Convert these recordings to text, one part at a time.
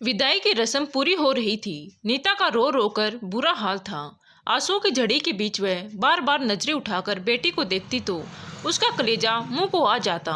विदाई की रस्म पूरी हो रही थी। नीता का रो रो कर बुरा हाल था। आंसुओं की झड़ी के बीच वह बार बार नजरें उठाकर बेटी को देखती तो उसका कलेजा मुंह को आ जाता।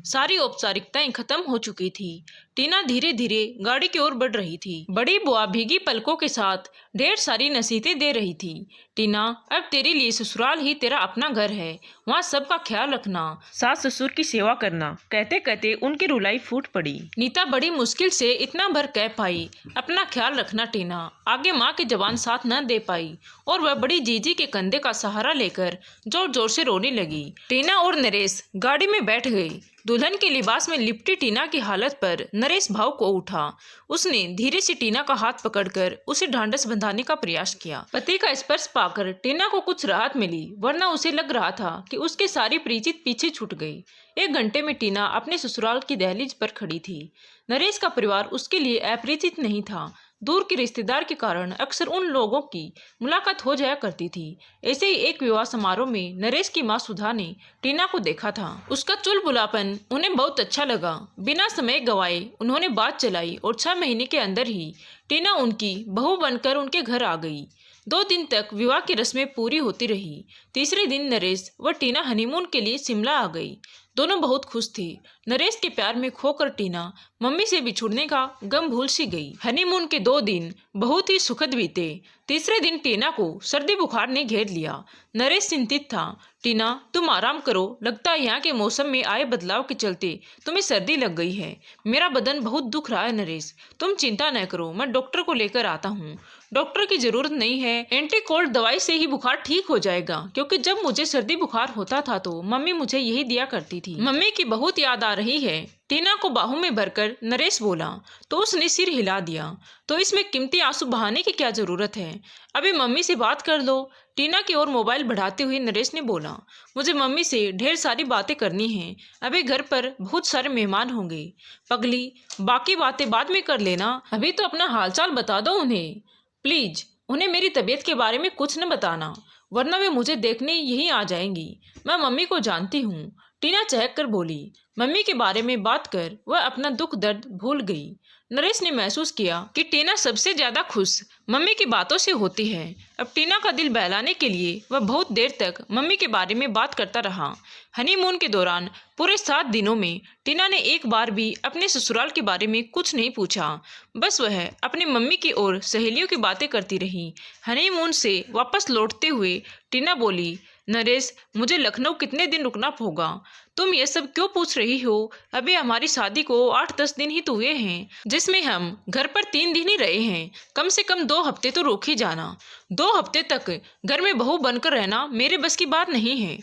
सारी औपचारिकताएं खत्म हो चुकी थी। टीना धीरे धीरे गाड़ी की ओर बढ़ रही थी। बड़ी बुआ भीगी पलकों के साथ ढेर सारी नसीहतें दे रही थी। टीना, अब तेरे लिए ससुराल ही तेरा अपना घर है, वहाँ सबका ख्याल रखना, सास ससुर की सेवा करना। कहते कहते उनकी रुलाई फूट पड़ी। नीता बड़ी मुश्किल से इतना भर कह पाई, अपना ख्याल रखना टीना। आगे माँ की जबान साथ न दे पाई और वह बड़ी जीजी के कंधे का सहारा लेकर जोर जोर से रोने लगी। टीना और नरेश गाड़ी में बैठ गए। दुल्हन के लिबास में लिपटी टीना की हालत पर नरेश भावुक हो उठा। उसने धीरे से टीना का हाथ पकड़कर उसे ढांढस बंधाने का प्रयास किया। पति का स्पर्श पाकर टीना को कुछ राहत मिली, वरना उसे लग रहा था कि उसके सारी परिचित पीछे छूट गई। 1 घंटे में टीना अपने ससुराल की दहलीज पर खड़ी थी। नरेश का परिवार उसके लिए अपरिचित नहीं था। दूर के रिश्तेदार के कारण अक्सर उन लोगों की मुलाकात हो जाया करती थी। ऐसे ही एक विवाह समारोह में नरेश की मां सुधा ने टीना को देखा था। उसका चुलबुलापन उन्हें बहुत अच्छा लगा। बिना समय गवाए उन्होंने बात चलाई और 6 महीने के अंदर ही टीना उनकी बहू बनकर उनके घर आ गई। 2 दिन तक विवाह की रस्में पूरी होती रही। तीसरे दिन नरेश व टीना हनीमून के लिए शिमला आ गई। दोनों बहुत खुश थे। नरेश के प्यार में खोकर टीना मम्मी से बिछुड़ने का गम भूल सी गई। हनीमून के 2 दिन बहुत ही सुखद बीते। तीसरे दिन टीना को सर्दी बुखार ने घेर लिया। नरेश चिंतित था। टीना, तुम आराम करो, लगता है यहाँ के मौसम में आए बदलाव के चलते तुम्हें सर्दी लग गई है। मेरा बदन बहुत दुख रहा है नरेश, तुम चिंता न करो, मैं डॉक्टर को लेकर आता हूँ। डॉक्टर की जरूरत नहीं है, एंटी कोल्ड दवाई से ही बुखार ठीक हो जाएगा, क्योंकि जब मुझे सर्दी बुखार होता था तो मम्मी मुझे यही दिया करती थी। मम्मी की बहुत याद आ रही है, टीना को बाहों में भरकर नरेश बोला तो उसने सिर हिला दिया। तो इसमें कीमती आंसू बहाने की क्या जरूरत है, अभी मम्मी से बात कर लो। टीना की ओर मोबाइल बढ़ाते हुए नरेश ने बोला, मुझे मम्मी से ढेर सारी बातें करनी हैं, अभी घर पर बहुत सारे मेहमान होंगे। पगली, बाकी बातें बाद में कर लेना, अभी तो अपना हालचाल बता दो उन्हें प्लीज। उन्हें मेरी तबीयत के बारे में कुछ न बताना, वरना वे मुझे देखने यहीं आ जाएंगी। मैं मम्मी को जानती हूँ। टीना चहक कर बोली। मम्मी के बारे में बात कर वह अपना दुख दर्द भूल गई। नरेश ने महसूस किया कि टीना सबसे ज्यादा खुश मम्मी की बातों से होती है। अब टीना का दिल बहलाने के लिए वह बहुत देर तक मम्मी के बारे में बात करता रहा। हनीमून के दौरान पूरे 7 दिनों में टीना ने एक बार भी अपने ससुराल के बारे में कुछ नहीं पूछा। बस वह अपनी मम्मी की और सहेलियों की बातें करती रही। हनीमून से वापस लौटते हुए टीना बोली, नरेश, मुझे लखनऊ कितने दिन रुकना होगा? तुम ये सब क्यों पूछ रही हो? अभी हमारी शादी को 8-10 दिन ही तो हुए हैं, जिसमें हम घर पर 3 दिन ही रहे हैं। कम से कम 2 हफ्ते तो रोक ही जाना। 2 हफ्ते तक घर में बहू बनकर रहना मेरे बस की बात नहीं है।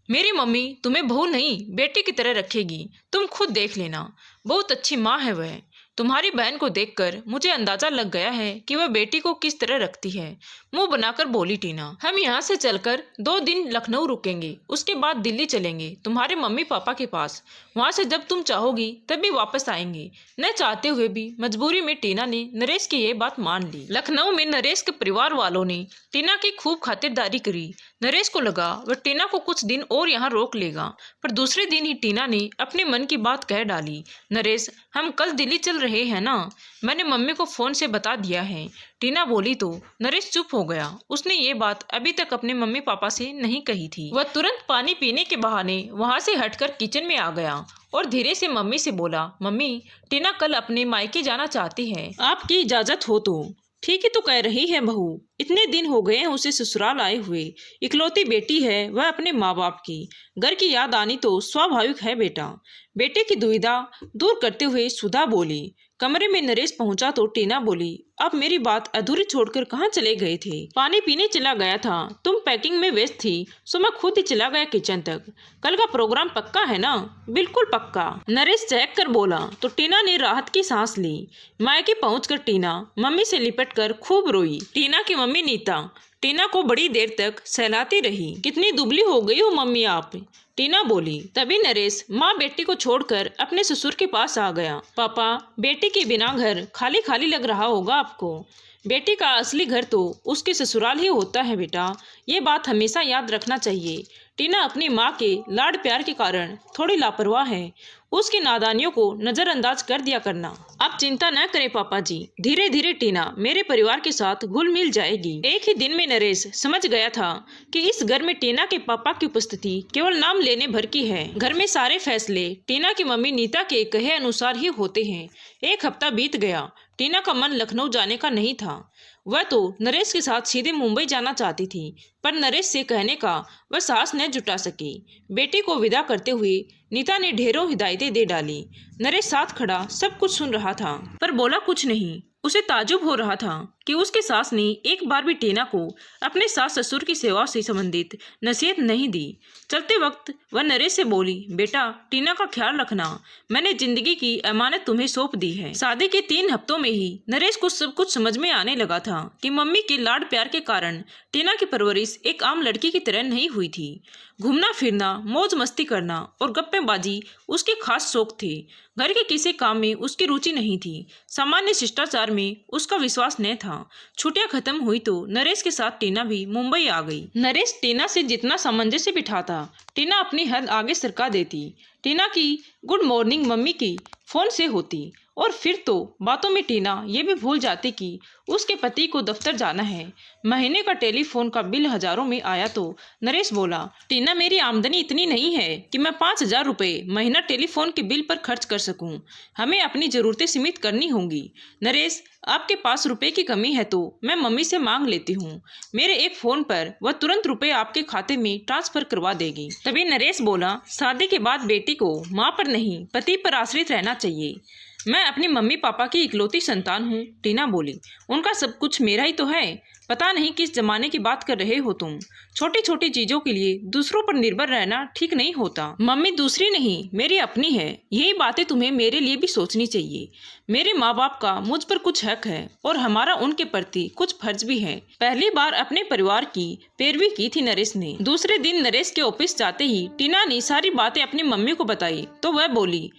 मेरी मम्मी तुम्हें बहू नहीं बेटी की तरह रखेगी, तुम खुद देख लेना। बहुत अच्छी माँ है वह। तुम्हारी बहन को देखकर मुझे अंदाजा लग गया है कि वह बेटी को किस तरह रखती है। मुंह बनाकर बोली टीना। हम यहाँ से चलकर 2 दिन लखनऊ रुकेंगे, उसके बाद दिल्ली चलेंगे तुम्हारे मम्मी पापा के पास। वहाँ से जब तुम चाहोगी तभी वापस आएंगे। न चाहते हुए भी मजबूरी में टीना ने नरेश की ये बात मान ली। लखनऊ में नरेश के परिवार वालों ने टीना की खूब खातिरदारी करी। नरेश को लगा वह टीना को कुछ दिन और यहाँ रोक लेगा, पर दूसरे दिन ही टीना ने अपने मन की बात कह डाली। नरेश, हम कल दिल्ली चल रहे हैं ना, मैंने मम्मी को फोन से बता दिया है। टीना बोली तो नरेश चुप हो गया। उसने ये बात अभी तक अपने मम्मी पापा से नहीं कही थी। वह तुरंत पानी पीने के बहाने वहाँ से हटकर किचन में आ गया और धीरे से मम्मी से बोला, मम्मी, टीना कल अपने मायके जाना चाहती है, आपकी इजाजत हो तो? ठीक ही तो कह रही है बहू, इतने दिन हो गए हैं उसे ससुराल आए हुए। इकलौती बेटी है वह अपने माँ बाप की, घर की याद आनी तो स्वाभाविक है बेटा। बेटे की दुविधा दूर करते हुए सुधा बोली। कमरे में नरेश पहुंचा तो टीना बोली, अब मेरी बात अधूरी छोड़कर कहाँ चले गए थे? पानी पीने चला गया था, तुम पैकिंग में व्यस्त थी, सो मैं खुद ही चला गया किचन तक। कल का प्रोग्राम पक्का है ना? बिल्कुल पक्का, नरेश चहक कर बोला तो टीना ने राहत की सांस ली। मायके पहुंचकर टीना मम्मी से लिपट कर खूब रोई। टीना की मम्मी नीता टीना को बड़ी देर तक सहलाती रही। कितनी दुबली हो गई हो मम्मी आप, टीना बोली। तभी नरेश माँ बेटी को छोड़कर अपने ससुर के पास आ गया। पापा, बेटी के बिना घर खाली खाली लग रहा होगा आपको। बेटी का असली घर तो उसके ससुराल ही होता है बेटा, ये बात हमेशा याद रखना चाहिए। टीना अपनी माँ के लाड प्यार के कारण थोड़ी लापरवाह है। उसकी नादानियों को नज़रअंदाज कर दिया करना। आप चिंता न करें पापा जी, धीरे धीरे टीना मेरे परिवार के साथ घुल मिल जाएगी। एक ही दिन में नरेश समझ गया था कि इस घर में टीना के पापा की उपस्थिति केवल नाम लेने भर की है। घर में सारे फैसले टीना की मम्मी नीता के कहे अनुसार ही होते हैं। एक हफ्ता बीत गया। टीना का मन लखनऊ जाने का नहीं था। वह तो नरेश के साथ सीधे मुंबई जाना चाहती थी, पर नरेश से कहने का वह साहस न जुटा सकी। बेटी को विदा करते हुए नीता ने ढेरों हिदायतें दे डाली। नरेश साथ खड़ा सब कुछ सुन रहा था, पर बोला कुछ नहीं। उसे ताजुब हो रहा था कि उसके सास ने एक बार भी टीना को अपने सास ससुर की सेवा से संबंधित नसीहत नहीं दी। चलते वक्त वह नरेश से बोली, बेटा टीना का ख्याल रखना, मैंने जिंदगी की अमानत तुम्हें सौंप दी है। शादी के 3 हफ्तों में ही नरेश को सब कुछ समझ में आने लगा था कि मम्मी के लाड प्यार के कारण टीना की परवरिश एक आम लड़की की तरह नहीं हुई थी। घूमना फिरना, मौज मस्ती करना और गप्पेबाजी उसके खास शौक थे। घर के किसी काम में उसकी रुचि नहीं थी। सामान्य शिष्टाचार में उसका विश्वास न था। छुट्टियां खत्म हुई तो नरेश के साथ टीना भी मुंबई आ गई। नरेश टीना से जितना सामंजस्य बिठाता, टीना अपनी हद आगे सरका देती। टीना की गुड मॉर्निंग मम्मी की फोन से होती और फिर तो बातों में टीना ये भी भूल जाती कि उसके पति को दफ्तर जाना है। महीने का टेलीफोन का बिल हजारों में आया तो नरेश बोला, टीना मेरी आमदनी इतनी नहीं है कि मैं 5,000 रुपये महीना टेलीफोन के बिल पर खर्च कर सकूं। हमें अपनी ज़रूरतें सीमित करनी होंगी। नरेश, आपके पास रुपए की कमी है तो मैं मम्मी से मांग लेती हूँ। मेरे एक फ़ोन पर वह तुरंत रुपए आपके खाते में ट्रांसफ़र करवा देगी। तभी नरेश बोला, शादी के बाद बेटी को माँ पर नहीं पति पर आश्रित रहना चाहिए। मैं अपनी मम्मी पापा की इकलौती संतान हूँ, टीना बोली। उनका सब कुछ मेरा ही तो है। पता नहीं किस जमाने की बात कर रहे हो तुम। छोटी छोटी चीजों के लिए दूसरों पर निर्भर रहना ठीक नहीं होता। मम्मी दूसरी नहीं, मेरी अपनी है। यही बातें तुम्हें मेरे लिए भी सोचनी चाहिए। मेरे माँ बाप का मुझ पर कुछ हक है और हमारा उनके प्रति कुछ फर्ज भी है। पहली बार अपने परिवार की पैरवी की थी नरेश ने। दूसरे दिन नरेश के ऑफिस जाते ही टीना ने सारी बातें अपनी मम्मी को बताई तो वह बोली,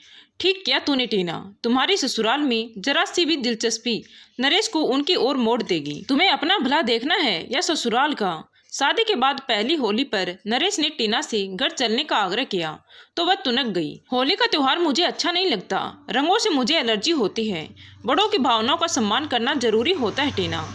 ठीक किया तूने टीना, तुम्हारी ससुराल में जरा सी भी दिलचस्पी नरेश को उनकी ओर मोड़ देगी। तुम्हें अपना भला देखना है या ससुराल का। शादी के बाद पहली होली पर नरेश ने टीना से घर चलने का आग्रह किया तो वह तुनक गई। होली का त्योहार मुझे अच्छा नहीं लगता, रंगों से मुझे एलर्जी होती है। बड़ों की भावनाओं का सम्मान करना जरूरी होता है टीना।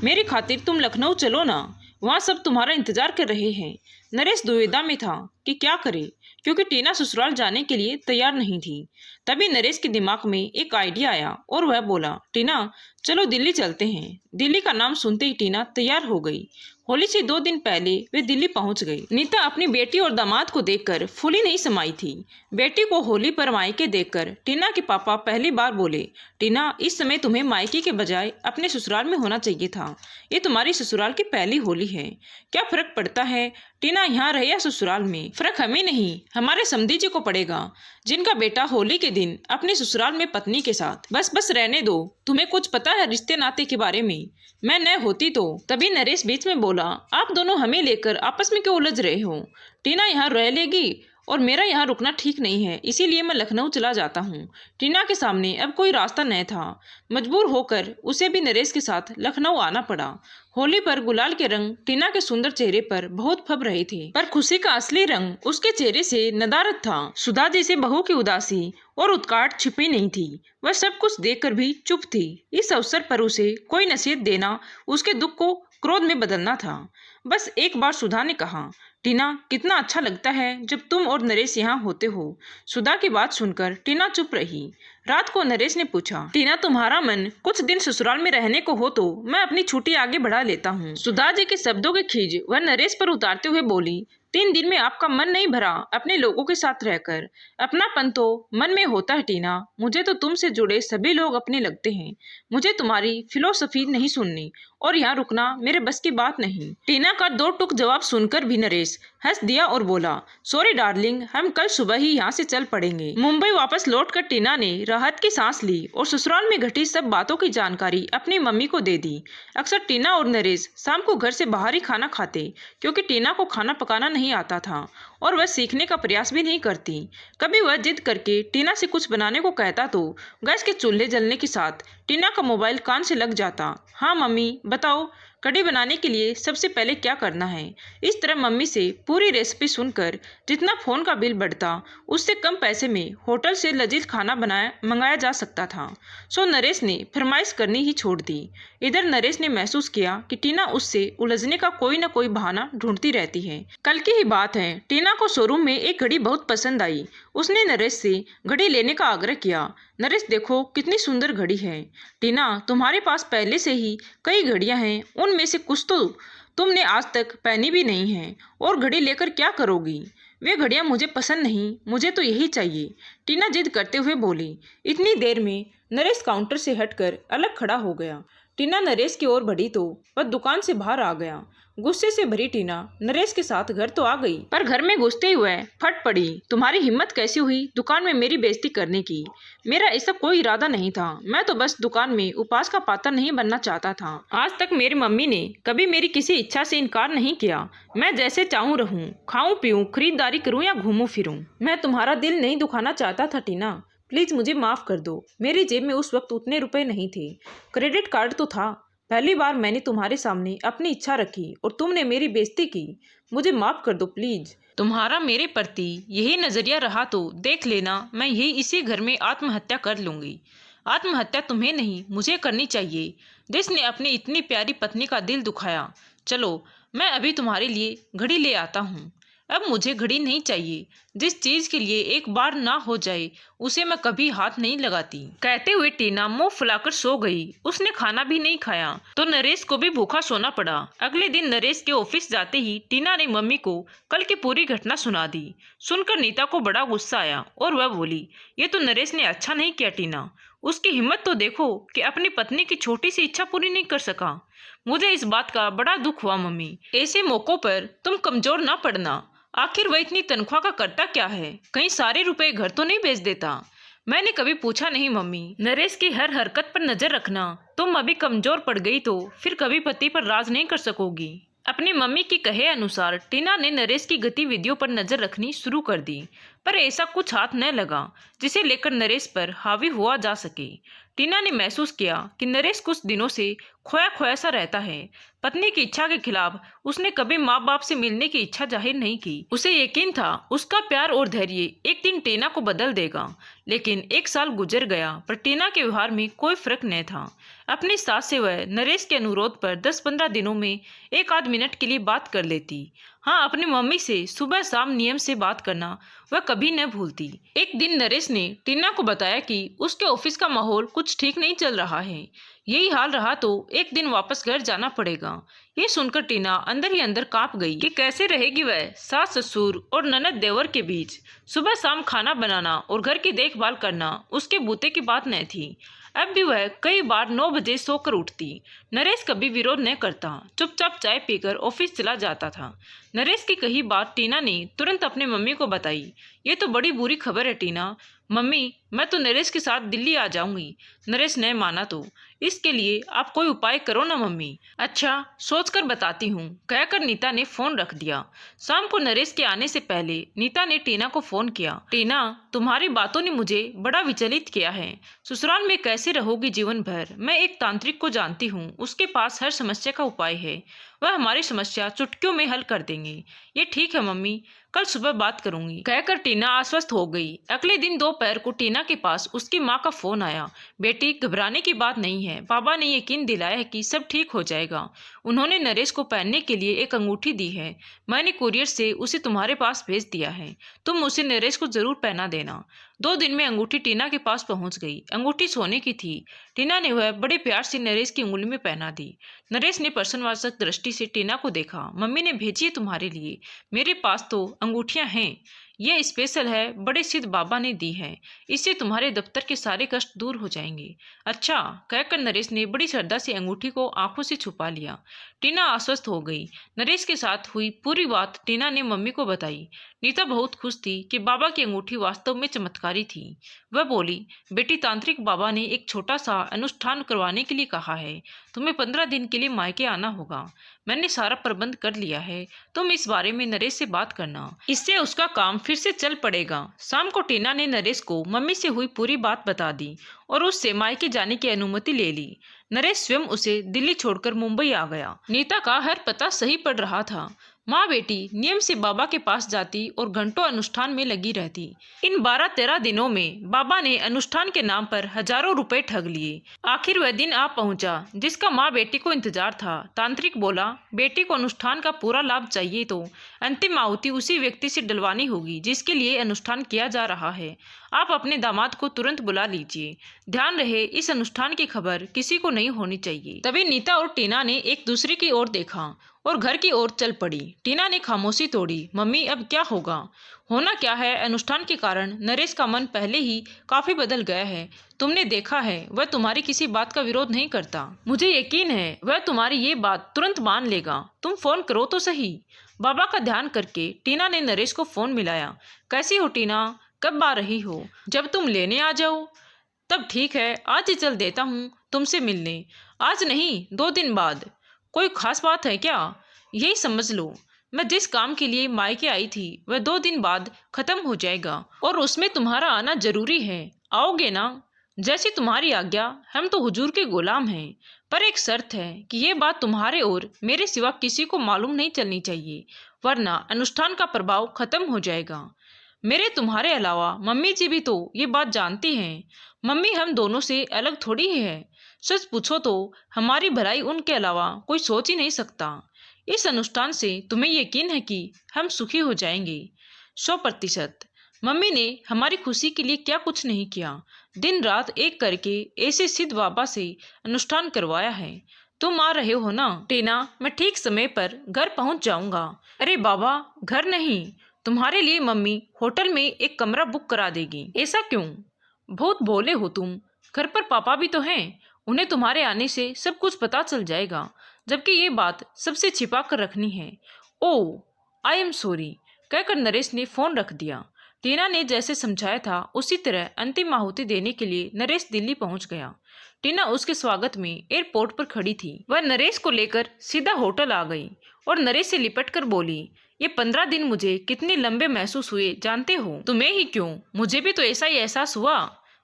मेरी खातिर तुम लखनऊ चलो ना, वहाँ सब तुम्हारा इंतजार कर रहे हैं। नरेश दुविधा में था कि क्या करे, क्योंकि टीना ससुराल जाने के लिए तैयार नहीं थी। तभी नरेश के दिमाग में एक आइडिया आया और वह बोला, टीना चलो दिल्ली चलते हैं। दिल्ली का नाम सुनते ही टीना तैयार हो गई। होली से 2 दिन पहले वे दिल्ली पहुंच गई। नीता अपनी बेटी और दामाद को देखकर फूली नहीं समाई थी। बेटी को होली पर मायके देखकर टीना के पापा पहली बार बोले, टीना इस समय तुम्हें मायके के बजाय अपने ससुराल में होना चाहिए था। ये तुम्हारी ससुराल की पहली होली है। क्या फर्क पड़ता है टीना यहाँ रहे या ससुराल में? फर्क हमें नहीं, हमारे समधी जी को पड़ेगा, जिनका बेटा होली के दिन अपने ससुराल में पत्नी के साथ। बस रहने दो, तुम्हें कुछ पता है रिश्ते नाते के बारे में? मैं न होती तो। तभी नरेश बीच में बोला, आप दोनों हमें लेकर आपस में क्यों उलझ रहे हो? टीना यहाँ रह लेगी और मेरा यहाँ रुकना ठीक नहीं है, इसीलिए मैं लखनऊ चला जाता हूँ। टीना के सामने अब कोई रास्ता न था। मजबूर होकर उसे भी नरेश के साथ लखनऊ आना पड़ा। होली पर गुलाल के रंग टीना के सुंदर चेहरे पर बहुत फब रहे थे, पर खुशी का असली रंग उसके चेहरे से नदारद था। सुधा जैसे बहू की उदासी और उत्कंठा छिपी नहीं थी। वह सब कुछ देखकर भी चुप थी। इस अवसर पर उसे कोई नसीहत देना उसके दुख को क्रोध में बदलना था। बस एक बार सुधा ने कहा, टीना कितना अच्छा लगता है जब तुम और नरेश यहाँ होते हो। सुधा की बात सुनकर टीना चुप रही। रात को नरेश ने पूछा, टीना तुम्हारा मन कुछ दिन ससुराल में रहने को हो तो मैं अपनी छुट्टी आगे बढ़ा लेता हूँ। सुधा जी के शब्दों के खींच वह नरेश पर उतारते हुए बोली, 3 दिन में आपका मन नहीं भरा अपने लोगों के साथ रहकर? अपनापन तो मन में होता है टीना। मुझे तो तुमसे जुड़े सभी लोग अपने लगते हैं। मुझे तुम्हारी फिलोसफी नहीं सुननी और यहाँ रुकना मेरे बस की बात नहीं। टीना का 2 टूक जवाब सुनकर भी नरेश हंस दिया और बोला, सॉरी डार्लिंग, हम कल सुबह ही यहाँ से चल पड़ेंगे। मुंबई वापस लौटकर टीना ने राहत की सांस ली और ससुराल में घटी सब बातों की जानकारी अपनी मम्मी को दे दी। अक्सर टीना और नरेश शाम को घर से बाहर ही खाना खाते, क्योंकि टीना को खाना पकाना नहीं आता था और वह सीखने का प्रयास भी नहीं करती। कभी वह जिद करके टीना से कुछ बनाने को कहता तो गैस के चूल्हे जलने के साथ टीना का मोबाइल कान से लग जाता। हाँ मम्मी बताओ, कढ़ी बनाने के लिए सबसे पहले क्या करना है? इस तरह मम्मी से पूरी रेसिपी सुनकर जितना फ़ोन का बिल बढ़ता उससे कम पैसे में होटल से लजीज खाना मंगाया जा सकता था। सो नरेश ने फरमाइश करनी ही छोड़ दी। इधर नरेश ने महसूस किया कि टीना उससे उलझने का कोई न कोई बहाना ढूंढती रहती है। कल की ही बात है, टीना को शोरूम में एक घड़ी बहुत पसंद आई। उसने नरेश से घड़ी लेने का आग्रह किया। नरेश, देखो कितनी सुंदर घड़ी है। टीना, तुम्हारे पास पहले से ही कई घड़ियां हैं, उनमें से कुछ तो तुमने आज तक पहनी भी नहीं है, और घड़ी लेकर क्या करोगी? वे घड़ियां मुझे पसंद नहीं, मुझे तो यही चाहिए, टीना जिद करते हुए बोली। इतनी देर में नरेश काउंटर से हटकर अलग खड़ा हो गया। टीना नरेश की ओर बढ़ी तो वह दुकान से बाहर आ गया। गुस्से से भरी टीना नरेश के साथ घर तो आ गई, पर घर में घुसते हुए फट पड़ी। तुम्हारी हिम्मत कैसी हुई दुकान में मेरी बेइज्जती करने की? मेरा ऐसा कोई इरादा नहीं था। मैं तो बस दुकान में उपास का पात्र नहीं बनना चाहता था। आज तक मेरी मम्मी ने कभी मेरी किसी इच्छा से इनकार नहीं किया। मैं जैसे चाहूँ रहूँ, खाऊं पीऊँ, खरीदारी करूँ या घूमूं फिरूँ। मैं तुम्हारा दिल नहीं दुखाना चाहता था टीना, प्लीज मुझे माफ कर दो। मेरी जेब में उस वक्त उतने रुपए नहीं थे, क्रेडिट कार्ड तो था। पहली बार मैंने तुम्हारे सामने अपनी इच्छा रखी और तुमने मेरी बेइज्जती की। मुझे माफ कर दो प्लीज। तुम्हारा मेरे प्रति यही नजरिया रहा तो देख लेना, मैं यही इसी घर में आत्महत्या कर लूंगी। आत्महत्या तुम्हें नहीं, मुझे करनी चाहिए, जिसने अपनी इतनी प्यारी पत्नी का दिल दुखाया। चलो, मैं अभी तुम्हारे लिए घड़ी ले आता हूँ। अब मुझे घड़ी नहीं चाहिए। जिस चीज के लिए एक बार ना हो जाए उसे मैं कभी हाथ नहीं लगाती। कहते हुए टीना मुंह फुलाकर सो गई। उसने खाना भी नहीं खाया तो नरेश को भी भूखा सोना पड़ा। अगले दिन नरेश के ऑफिस जाते ही टीना ने मम्मी को कल की पूरी घटना सुना दी। सुनकर नीता को बड़ा गुस्सा आया और वह बोली, ये तो नरेश ने अच्छा नहीं किया टीना। उसकी हिम्मत तो देखो कि अपनी पत्नी की छोटी सी इच्छा पूरी नहीं कर सका। मुझे इस बात का बड़ा दुख हुआ मम्मी। ऐसे मौकों पर तुम कमजोर ना पड़ना। आखिर वह इतनी तनख्वाह का करता क्या है? कहीं सारे रुपए घर तो नहीं भेज देता? मैंने कभी पूछा नहीं मम्मी। नरेश की हर हरकत पर नजर रखना। तुम अभी कमजोर पड़ गई तो फिर कभी पति पर राज नहीं कर सकोगी। अपनी मम्मी की कहे अनुसार टीना ने नरेश की गतिविधियों पर नजर रखनी शुरू कर दी, पर ऐसा कुछ हाथ न लगा जिसे लेकर नरेश पर हावी हुआ जा सके। टीना ने महसूस किया कि नरेश कुछ दिनों से खोया खोया सा रहता है। पत्नी की इच्छा के खिलाफ उसने कभी माँ बाप से मिलने की इच्छा जाहिर नहीं की। उसे यकीन था उसका प्यार और धैर्य एक दिन टीना को बदल देगा। लेकिन 1 साल गुजर गया पर टीना के व्यवहार में कोई फर्क नहीं था। अपनी सास से वह नरेश के अनुरोध पर 10-15 दिनों में 1 आध मिनट के लिए बात कर लेती। हाँ, अपनी मम्मी से सुबह शाम नियम से बात करना वह कभी न भूलती। एक दिन नरेश ने टीना को बताया कि उसके ऑफिस का माहौल कुछ ठीक नहीं चल रहा है। यही हाल रहा तो एक दिन वापस घर जाना पड़ेगा। ये सुनकर टीना अंदर ही अंदर कांप गई कि कैसे रहेगी वह सास ससुर और ननद देवर के बीच। सुबह शाम खाना बनाना और घर की देखभाल करना उसके बूते की बात न थी। अब भी वह कई बार 9 बजे सोकर उठती। नरेश कभी विरोध न करता, चुपचाप चाय पीकर ऑफिस चला जाता था। नरेश की कही बात टीना ने तुरंत अपने मम्मी को बताई। ये तो बड़ी बुरी खबर है टीना। मम्मी, मैं तो नरेश के साथ दिल्ली आ जाऊंगी। नरेश ने माना तो इसके लिए आप कोई उपाय करो ना मम्मी। अच्छा, सोचकर बताती हूँ, कहकर नीता ने फोन रख दिया। शाम को नरेश के आने से पहले नीता ने टीना को फोन किया। टीना, तुम्हारी बातों ने मुझे बड़ा विचलित किया है। ससुराल में कैसे रहोगी जीवन भर? मैं एक तांत्रिक को जानती हूँ, उसके पास हर समस्या का उपाय है। वह हमारी समस्या चुटकियों में हल कर देंगे। ये ठीक है मम्मी, कल सुबह बात करूंगी, कहकर टीना आश्वस्त हो गई। अगले दिन दोपहर को टीना के पास उसकी माँ का फोन आया। बेटी, घबराने की बात नहीं है, पापा ने यकीन दिलाया है कि सब ठीक हो जाएगा। उन्होंने नरेश को पहनने के लिए एक अंगूठी दी है। मैंने कुरियर से उसे तुम्हारे पास भेज दिया है। तुम उसे नरेश को जरूर पहना देना। 2 दिन में अंगूठी टीना के पास पहुंच गई। अंगूठी सोने की थी। टीना ने वह बड़े प्यार से नरेश की उंगली में पहना दी। नरेश ने प्रश्नवाचक दृष्टि से टीना को देखा। मम्मी ने भेजी है तुम्हारे लिए। मेरे पास तो अंगूठियां हैं। यह स्पेशल है, बड़े सिद्ध बाबा ने दी है। इससे तुम्हारे दफ्तर के सारे कष्ट दूर हो जाएंगे। अच्छा, कहकर नरेश ने बड़ी श्रद्धा से अंगूठी को आंखों से छुपा लिया। टीना आश्वस्त हो गई। नरेश के साथ हुई पूरी बात टीना ने मम्मी को बताई। नीता बहुत खुश थी कि बाबा की अंगूठी वास्तव में चमत्कारी थी। वह बोली, बेटी, तांत्रिक बाबा ने एक छोटा सा अनुष्ठान करवाने के लिए कहा है। तुम्हें 15 दिन के लिए मायके आना होगा। मैंने सारा प्रबंध कर लिया है। तुम इस बारे में नरेश से बात करना, इससे उसका काम फिर से चल पड़ेगा। शाम को टीना ने नरेश को मम्मी से हुई पूरी बात बता दी और उससे मायके जाने की अनुमति ले ली। नरेश स्वयं उसे दिल्ली छोड़कर मुंबई आ गया। नीता का हर पता सही पड़ रहा था। माँ बेटी नियम से बाबा के पास जाती और घंटों अनुष्ठान में लगी रहती। इन 12-13 दिनों में बाबा ने अनुष्ठान के नाम पर हजारों रुपए ठग लिए। आखिर वह दिन आ पहुंचा जिसका माँ बेटी को इंतजार था। तांत्रिक बोला, बेटी को अनुष्ठान का पूरा लाभ चाहिए तो अंतिम आहुति उसी व्यक्ति से डलवानी होगी जिसके लिए अनुष्ठान किया जा रहा है। आप अपने दामाद को तुरंत बुला लीजिए। ध्यान रहे, इस अनुष्ठान की खबर किसी को नहीं होनी चाहिए। तभी नीता और टीना ने एक दूसरे की ओर देखा और घर की ओर चल पड़ी। टीना ने खामोशी तोड़ी, मम्मी अब क्या होगा? होना क्या है, अनुष्ठान के कारण नरेश का मन पहले ही काफी बदल गया है। तुमने देखा है, वह तुम्हारी किसी बात का विरोध नहीं करता। मुझे यकीन है वह तुम्हारी ये बात तुरंत मान लेगा। तुम फोन करो तो सही। बाबा का ध्यान करके टीना ने नरेश को फोन मिलाया। कैसी हो टीना, कब आ रही हो? जब तुम लेने आ जाओ तब ठीक है, आज ही चल देता हूँ तुमसे मिलने। आज नहीं, 2 दिन बाद। कोई खास बात है क्या? यही समझ लो, मैं जिस काम के लिए मायके आई थी वह 2 दिन बाद खत्म हो जाएगा और उसमें तुम्हारा आना जरूरी है। आओगे ना? जैसी तुम्हारी आज्ञा। हम तो हुजूर के गुलाम हैं, पर एक शर्त है कि ये बात तुम्हारे और मेरे सिवा किसी को मालूम नहीं चलनी चाहिए, वरना अनुष्ठान का प्रभाव खत्म हो जाएगा। मेरे तुम्हारे अलावा मम्मी जी भी तो ये बात जानती हैं। मम्मी हम दोनों से अलग थोड़ी ही है। सच पूछो तो हमारी भलाई उनके अलावा कोई सोच ही नहीं सकता। इस अनुष्ठान से तुम्हें यकीन है कि हम सुखी हो जाएंगे 100%। मम्मी ने हमारी खुशी के लिए क्या कुछ नहीं किया, दिन रात एक करके ऐसे सिद्ध बाबा से अनुष्ठान करवाया है। तुम आ रहे हो ना? टीना, मैं ठीक समय पर घर पहुंच जाऊंगा। अरे बाबा, घर नहीं, तुम्हारे लिए मम्मी होटल में एक कमरा बुक करा देगी। ऐसा क्यों? बहुत भोले हो तुम। घर पर पापा भी तो हैं, उन्हें तुम्हारे आने से सब कुछ पता चल जाएगा, जबकि ये बात सबसे छिपा कर रखनी है। ओह, आई एम सॉरी, कहकर नरेश ने फोन रख दिया। टीना ने जैसे समझाया था उसी तरह अंतिम आहुति देने के लिए नरेश दिल्ली पहुंच गया। टीना उसके स्वागत में एयरपोर्ट पर खड़ी थी। वह नरेश को लेकर सीधा होटल आ गई और नरेश से लिपट कर बोली, ये 15 दिन मुझे कितने लंबे महसूस हुए जानते हो? तुम्हें ही क्यों, मुझे भी तो ऐसा ही एहसास हुआ,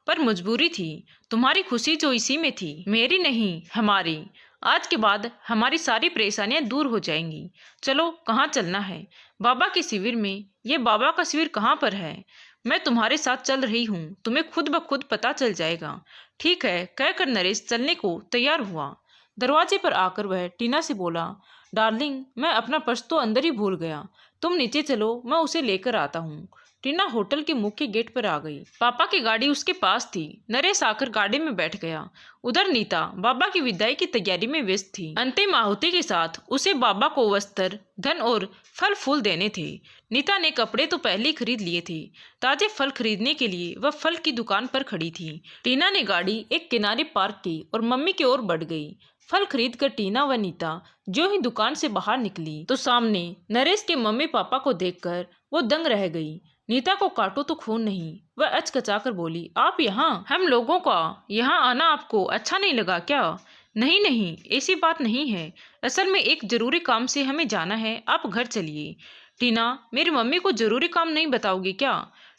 पर मजबूरी थी। तुम्हारी खुशी जो इसी में थी, मेरी नहीं, हमारी। आज के बाद हमारी सारी परेशानियां दूर हो जाएंगी। चलो, कहाँ चलना है? बाबा के शिविर में। ये बाबा का शिविर कहाँ पर है? मैं तुम्हारे साथ चल रही हूँ, तुम्हें खुद ब खुद पता चल जाएगा। ठीक है, कहकर नरेश चलने को तैयार हुआ। दरवाजे पर आकर वह टीना से बोला, डार्लिंग, मैं अपना पर्स तो अंदर ही भूल गया, तुम नीचे चलो, मैं उसे लेकर आता हूँ। टीना होटल के मुख्य गेट पर आ गई। पापा की गाड़ी उसके पास थी। नरेश आकर गाड़ी में बैठ गया। उधर नीता बाबा की विदाई की तैयारी में व्यस्त थी। अंतिम आहुति के साथ उसे बाबा को वस्त्र, धन और फल फूल देने थे। नीता ने कपड़े तो पहले ही खरीद लिए थे। ताजे फल खरीदने के लिए वह फल की दुकान पर खड़ी थी। टीना ने गाड़ी एक किनारे पार्क की और मम्मी की ओर बढ़ गई। फल खरीद कर टीना व नीता जो ही दुकान से बाहर निकली तो सामने नरेश के मम्मी पापा को देखकर वो दंग रह गई। नीता को काटो तो खून नहीं, वह अचकचाकर बोली, आप यहाँ? हम लोगों का यहाँ आना आपको अच्छा नहीं लगा क्या? नहीं नहीं, ऐसी बात नहीं है, असल में एक जरूरी काम से हमें जाना है, आप घर चलिए। टीना, मेरी मम्मी को जरूरी काम नहीं बताओगी क्या?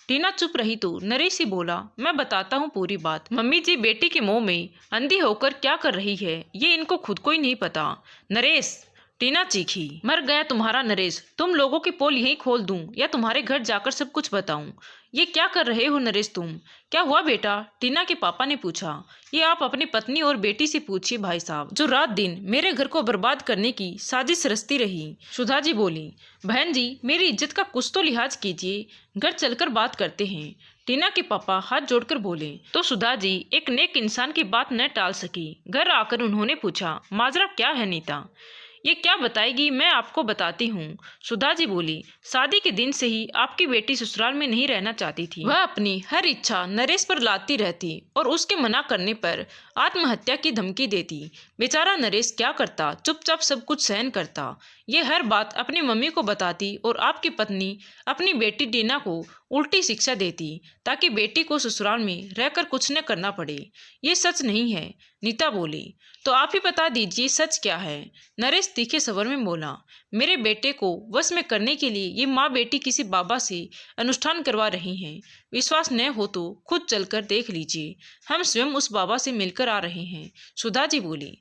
टीना चुप रही तो नरेश ही बोला, मैं बताता हूँ पूरी बात। मम्मी जी बेटी के मुंह में अंधी होकर क्या कर रही है ये इनको खुद को ही नहीं पता। नरेश, टीना चीखी, मर गया तुम्हारा नरेश। तुम लोगों की पोल यहीं खोल दूं या तुम्हारे घर जाकर सब कुछ बताऊं? ये क्या कर रहे हो नरेश तुम? क्या हुआ बेटा? टीना के पापा ने पूछा। ये आप अपनी पत्नी और बेटी से पूछिए भाई साहब, जो रात दिन मेरे घर को बर्बाद करने की साजिश रचती रही। सुधा जी बोली, बहन जी मेरी इज्जत का कुछ तो लिहाज कीजिए, घर चलकर बात करते हैं। टीना के पापा हाथ जोड़कर बोले तो सुधा जी एक नेक इंसान की बात न टाल सकी। घर आकर उन्होंने पूछा, माजरा क्या है नीता? ये क्या बताएगी, मैं आपको बताती हूँ। सुधा जी बोली, शादी के दिन से ही आपकी बेटी ससुराल में नहीं रहना चाहती थी। वह अपनी हर इच्छा नरेश पर लाती रहती और उसके मना करने पर आत्महत्या की धमकी देती। बेचारा नरेश क्या करता, चुपचाप सब कुछ सहन करता। ये हर बात अपनी मम्मी को बताती और आपकी पत्नी अपनी बेटी टीना को उल्टी शिक्षा देती ताकि बेटी को ससुराल में रहकर कुछ न करना पड़े। ये सच नहीं है, नीता बोली। तो आप ही बता दीजिए सच क्या है? नरेश तीखे स्वर में बोला, मेरे बेटे को वश में करने के लिए ये माँ बेटी किसी बाबा से अनुष्ठान करवा रही हैं। विश्वास न हो तो खुद चलकर देख लीजिए, हम स्वयं उस बाबा से मिलकर आ रहे हैं। सुधा जी बोली,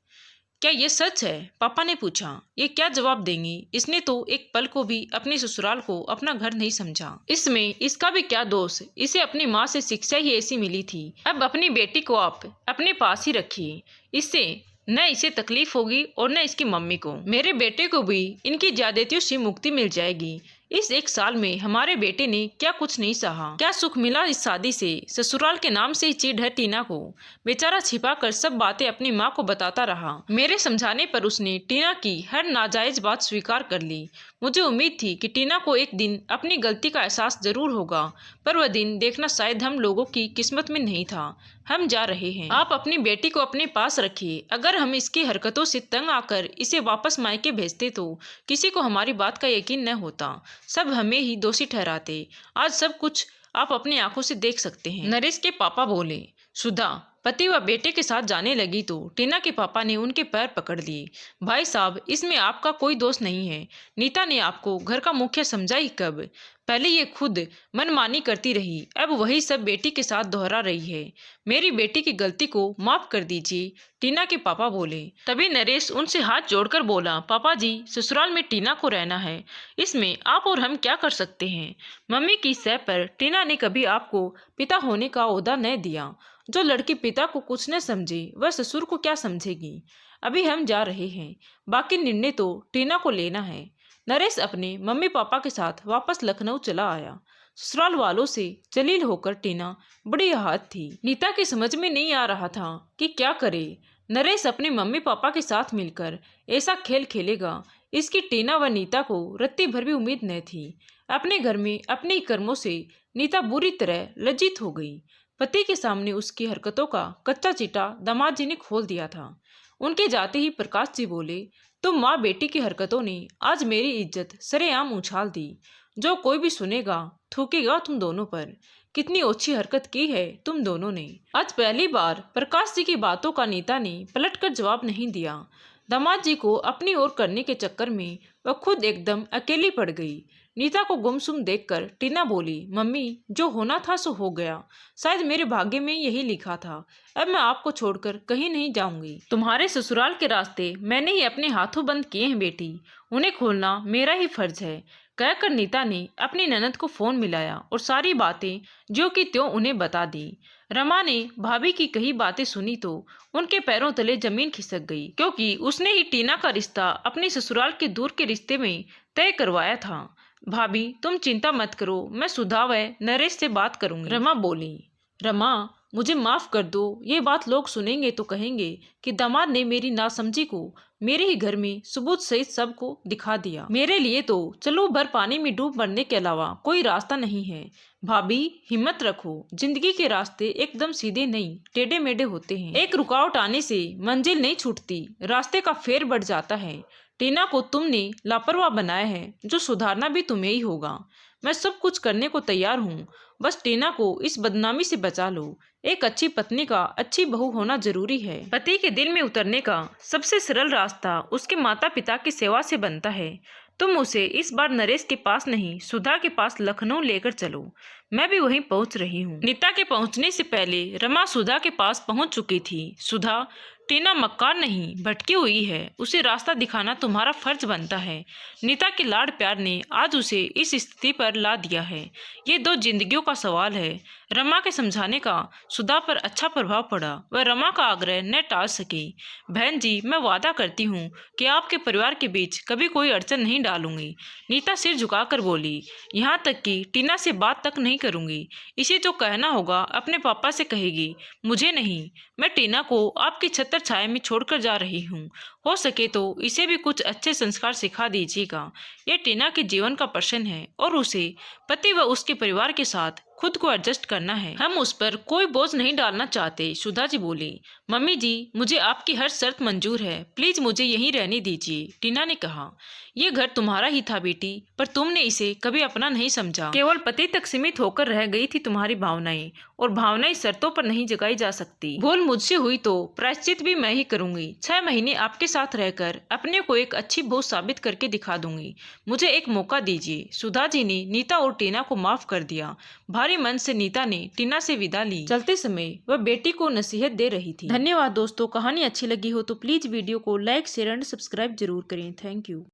क्या ये सच है? पापा ने पूछा। ये क्या जवाब देंगी? इसने तो एक पल को भी अपने ससुराल को अपना घर नहीं समझा। इसमें इसका भी क्या दोष? इसे अपनी माँ से शिक्षा ही ऐसी मिली थी। अब अपनी बेटी को आप अपने पास ही रखिए। इससे न इसे तकलीफ होगी और न इसकी मम्मी को। मेरे बेटे को भी इनकी ज्यादतियों से मुक्ति मिल जाएगी। इस एक साल में हमारे बेटे ने क्या कुछ नहीं सहा, क्या सुख मिला इस शादी से। ससुराल के नाम से ही चिढ़ है टीना को। बेचारा छिपा कर सब बातें अपनी माँ को बताता रहा। मेरे समझाने पर उसने टीना की हर नाजायज बात स्वीकार कर ली। मुझे उम्मीद थी कि टीना को एक दिन अपनी गलती का एहसास जरूर होगा, पर वह दिन देखना शायद हम लोगों की किस्मत में नहीं था। हम जा रहे हैं। आप अपनी बेटी को अपने पास रखिए। अगर हम इसकी हरकतों से तंग आकर इसे वापस मायके भेजते तो किसी को हमारी बात का यकीन न होता, सब हमें ही दोषी ठहराते। आज सब कुछ आप अपनी आंखों से देख सकते हैं। नरेश के पापा बोले। सुधा पति व बेटे के साथ जाने लगी तो टीना के पापा ने उनके पैर पकड़ लिए। भाई साहब, इसमें आपका कोई दोष नहीं है। नीता ने आपको घर का मुखिया समझा ही कब? पहले ये खुद मनमानी करती रही, अब वही सब बेटी के साथ दोहरा रही है। मेरी बेटी की गलती को माफ कर दीजिए, टीना के पापा बोले। तभी नरेश उनसे हाथ जोड़कर बोला, पापा जी, ससुराल में टीना को रहना है, इसमें आप और हम क्या कर सकते हैं? मम्मी की सह पर टीना ने कभी आपको पिता होने का ओहदा न दिया। जो लड़की पिता को कुछ न समझे वह ससुर को क्या समझेगी। अभी हम जा रहे हैं, बाकी निर्णय तो टीना को लेना है। नरेश अपने मम्मी पापा के साथ वापस लखनऊ चला आया। ससुराल वालों से जलील होकर टीना बड़ी आहत थी। नीता की समझ में नहीं आ रहा था कि क्या करे। नरेश अपने मम्मी पापा के साथ मिलकर ऐसा खेल खेलेगा, इसकी टीना व नीता को रत्ती भर भी उम्मीद न थी। अपने घर में अपने ही कर्मों से नीता बुरी तरह लज्जित हो गई। पति के सामने उसकी हरकतों का कच्चा चिटा दामाद जी ने खोल दिया था। उनके जाते ही प्रकाश जी बोले, तुम माँ बेटी की हरकतों ने आज मेरी इज्जत सरेआम उछाल दी। जो कोई भी सुनेगा थूकेगा तुम दोनों पर। कितनी ओछी हरकत की है तुम दोनों ने। आज पहली बार प्रकाश जी की बातों का नीता ने पलटकर जवाब नहीं दिया। दामाद जी को अपनी ओर करने के चक्कर में वह खुद एकदम अकेली पड़ गई। नीता को गुमसुम देखकर टीना बोली, मम्मी, जो होना था सो हो गया। शायद मेरे भाग्य में यही लिखा था। अब मैं आपको छोड़कर कहीं नहीं जाऊंगी। तुम्हारे ससुराल के रास्ते मैंने ही अपने हाथों बंद किए हैं बेटी, उन्हें खोलना मेरा ही फर्ज है, कहकर नीता ने अपनी ननद को फोन मिलाया और सारी बातें जो कि त्यों उन्हें बता दी। रमा ने भाभी की कही बातें सुनी तो उनके पैरों तले जमीन खिसक गई, क्योंकि उसने ही टीना का रिश्ता अपने ससुराल के दूर के रिश्ते में तय करवाया था। भाभी, तुम चिंता मत करो, मैं सुधा व नरेश से बात करूंगी। रमा बोली। रमा, मुझे माफ कर दो। ये बात लोग सुनेंगे तो कहेंगे कि दामाद ने मेरी नासमझी को मेरे ही घर में सबूत सहित सबको दिखा दिया। मेरे लिए तो चलो भर पानी में डूब मरने के अलावा कोई रास्ता नहीं है। भाभी, हिम्मत रखो। जिंदगी के रास्ते एकदम सीधे नहीं, टेढ़े मेढ़े होते हैं। एक रुकावट आने से मंजिल नहीं छूटती, रास्ते का फेर बढ़ जाता है। टीना को तुमने लापरवाह बनाया है, जो सुधारना भी तुम्हें ही होगा। मैं सब कुछ करने को तैयार हूँ, बस टीना को इस बदनामी से बचा लो। एक अच्छी पत्नी का अच्छी बहू होना जरूरी है। पति के दिल में उतरने का सबसे सरल रास्ता उसके माता पिता की सेवा से बनता है। तुम उसे इस बार नरेश के पास नहीं, सुधा के पास लखनऊ लेकर चलो। मैं भी वहीं पहुंच रही हूँ। नीता के पहुंचने से पहले रमा सुधा के पास पहुंच चुकी थी। सुधा, टीना मक्कार नहीं, भटकी हुई है, उसे रास्ता दिखाना तुम्हारा फर्ज बनता है। नीता के लाड़ प्यार ने आज उसे इस स्थिति पर ला दिया है। ये दो जिंदगियों का सवाल है। रमा के समझाने का सुधा पर अच्छा प्रभाव पड़ा। वह रमा का आग्रह न टाल सकी। बहन जी, मैं वादा करती हूँ कि आपके परिवार के बीच कभी कोई अड़चन नहीं डालूंगी। नीता सिर झुकाकर बोली। यहाँ तक कि टीना से बात तक नहीं करूंगी। इसे जो कहना होगा अपने पापा से कहेगी, मुझे नहीं। मैं टीना को आपकी छत्र छाया में छोड़कर जा रही हूँ। हो सके तो इसे भी कुछ अच्छे संस्कार सिखा दीजिएगा। ये टीना के जीवन का प्रश्न है और उसे पति व उसके परिवार के साथ खुद को एडजस्ट करना है। हम उस पर कोई बोझ नहीं डालना चाहते। सुधा जी बोली। मम्मी जी, मुझे आपकी हर शर्त मंजूर है, प्लीज मुझे यहीं रहने दीजिए। टीना ने कहा। ये घर तुम्हारा ही था बेटी, पर तुमने इसे कभी अपना नहीं समझा। केवल पति तक सीमित होकर रह गई थी तुम्हारी भावनाएं, और भावनाएं शर्तों पर नहीं जगाई जा सकती। भूल मुझसे हुई तो प्रायश्चित भी मैं ही करूंगी। 6 महीने आपके साथ रहकर अपने को एक अच्छी बहू साबित करके दिखा दूंगी। मुझे एक मौका दीजिए। सुधा जी ने नीता और टीना को माफ कर दिया। भारी मन से नीता ने टीना से विदा ली। चलते समय वह बेटी को नसीहत दे रही थी। धन्यवाद दोस्तों, कहानी अच्छी लगी हो तो प्लीज वीडियो को लाइक, शेयर एंड सब्सक्राइब जरूर करें। Thank you.